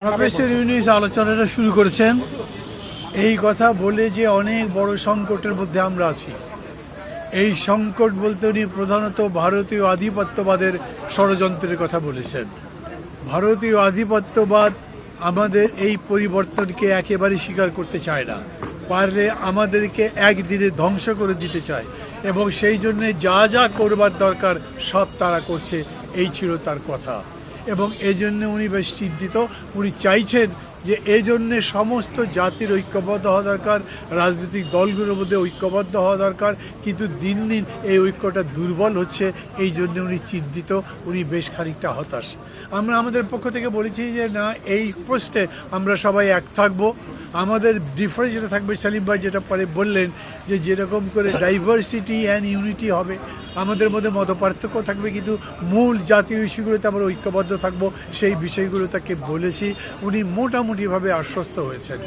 Professor Yunus আলোচনাটা শুরু করেছেন এই কথা বলে যে অনেক বড় সংকটের মধ্যে আমরা আছি। এই সংকট বলতে উনি প্রধানত ভারতীয় আধিপত্যবাদের ষড়যন্ত্রের কথা বলেছেন। ভারতীয় আধিপত্যবাদ আমাদের এই পরিবর্তনকে একেবারে স্বীকার করতে চায় না, পারলে আমাদেরকে একদিনে ধ্বংস করে দিতে চায় এবং সেই জন্যে যা যা করবার দরকার সব তারা করছে, এই ছিল তার কথা। এবং এই জন্য উনি বেশ চিন্তিত। উনি চাইছেন যে এই জন্যে সমস্ত জাতির ঐক্যবদ্ধ হওয়া দরকার, রাজনৈতিক দলগুলোর মধ্যে ঐক্যবদ্ধ হওয়া দরকার, কিন্তু দিন দিন এই ঐক্যটা দুর্বল হচ্ছে, এই জন্য উনি চিন্তিত, উনি বেশ খানিকটা হতাশ। আমরা আমাদের পক্ষ থেকে বলেছি যে না, এই প্রশ্নে আমরা সবাই এক থাকবো। আমাদের ডিফারেন্স যেটা থাকবে, সেলিম ভাই যেটা পরে বললেন যে যেরকম করে ডাইভার্সিটি অ্যান্ড ইউনিটি হবে, আমাদের মধ্যে মতপার্থক্য থাকবে কিন্তু মূল জাতীয় ইস্যুগুলোতে আমরা ঐক্যবদ্ধ থাকবো, সেই বিষয়গুলো তাকে বলেছি। উনি মোটামুটিভাবে আশ্বস্ত হয়েছেন।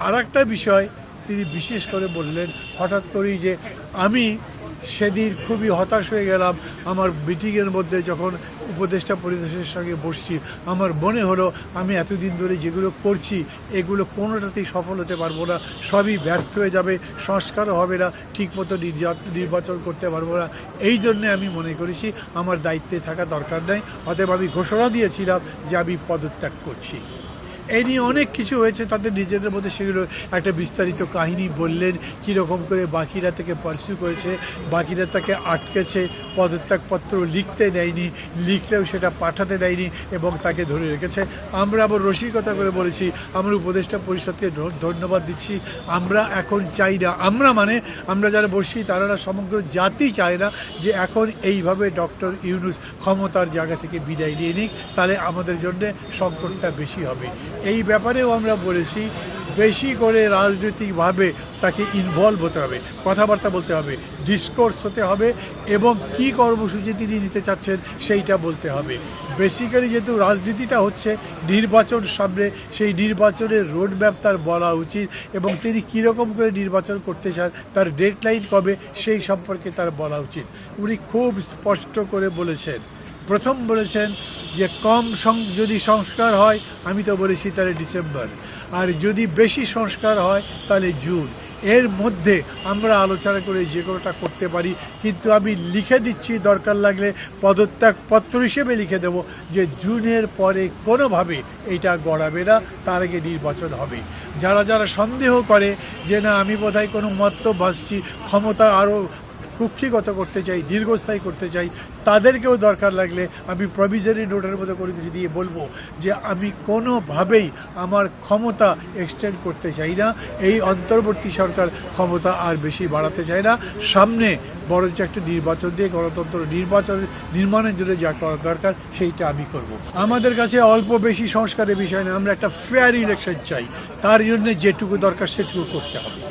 আর একটা বিষয় তিনি বিশেষ করে বললেন হঠাৎ করেই, যে আমি সেদিন খুবই হতাশ হয়ে গেলাম আমার মিটিংয়ের মধ্যে যখন উপদেষ্টা পরিষদের সঙ্গে বসছি। আমার মনে হলো আমি এতদিন ধরে যেগুলো করছি এগুলো কোনোটাতেই সফল হতে পারবো না, সবই ব্যর্থ হয়ে যাবে, সংস্কারও হবে না, ঠিকমতো নির্বাচন করতে পারবো না। এই জন্যে আমি মনে করেছি আমার দায়িত্বে থাকা দরকার নেই, অতএব আমি ঘোষণা দিয়েছিলাম যে আমি পদত্যাগ করছি। এই নিয়ে অনেক কিছু হয়েছে তাদের নিজেদের মধ্যে, সেগুলো একটা বিস্তারিত কাহিনী বললেন, কীরকম করে বাকিরা থেকে পার্সু করেছে, বাকিরা তাকে আটকেছে, পদত্যাগপত্র লিখতে দেয়নি, লিখলেও সেটা পাঠাতে দেয়নি এবং তাকে ধরে রেখেছে। আমরা আবার রসিকতা করে বলেছি, আমরা উপদেষ্টা পরিষদকে ধন্যবাদ দিচ্ছি। আমরা এখন চাই না, আমরা যারা বসছি তারা সমগ্র জাতি চায় না যে এখন এইভাবে ডক্টর ইউনূস ক্ষমতার জায়গা থেকে বিদায় নিয়ে নিক, তাহলে আমাদের জন্যে সংকটটা বেশি হবে। এই ব্যাপারেও আমরা বলেছি বেশি করে রাজনৈতিকভাবে তাকে ইনভলভ হতে হবে, কথাবার্তা বলতে হবে, ডিসকোর্স হতে হবে এবং কী কর্মসূচি তিনি নিতে চাচ্ছেন সেইটা বলতে হবে। বেসিক্যালি যেহেতু রাজনীতিটা হচ্ছে নির্বাচন সামনে, সেই নির্বাচনের রোডম্যাপ তার বলা উচিত এবং তিনি কীরকম করে নির্বাচন করতে চান, তার ডেডলাইন কবে, সেই সম্পর্কে তার বলা উচিত। উনি খুব স্পষ্ট করে বলেছেন, প্রথম বলেছেন যে যদি সংস্কার হয়, আমি তো বলেছি তাহলে ডিসেম্বর, আর যদি বেশি সংস্কার হয় তাহলে জুন। এর মধ্যে আমরা আলোচনা করে যে কোনোটা করতে পারি, কিন্তু আমি লিখে দিচ্ছি, দরকার লাগলে পদত্যাগপত্র হিসেবে লিখে দেব যে জুনের পরে কোনোভাবে এটা গড়াবে না, তার আগে নির্বাচন হবে। যারা যারা সন্দেহ করে যে না আমি বোধহয় কোনো মতলব ভাসছি, ক্ষমতা আরও কুক্ষিগত করতে চাই, দীর্ঘস্থায়ী করতে চাই, তাদেরকেও দরকার লাগলে আমি প্রভিজনারি নোটের মতো করে কিছু দিয়ে বলবো যে আমি কোনোভাবেই আমার ক্ষমতা এক্সটেন্ড করতে চাই না, এই অন্তর্বর্তী সরকার ক্ষমতা আর বেশি বাড়াতে চায় না, সামনে বরঞ্চ একটা নির্বাচন দিয়ে গণতন্ত্র নির্মাণের জন্য যা করা দরকার সেইটা আমি করব। আমাদের কাছে অল্প বেশি সংস্কারের বিষয় না, আমরা একটা ফেয়ার ইলেকশন চাই, তার জন্য যেটুকু দরকার সেটুকু করতে হবে।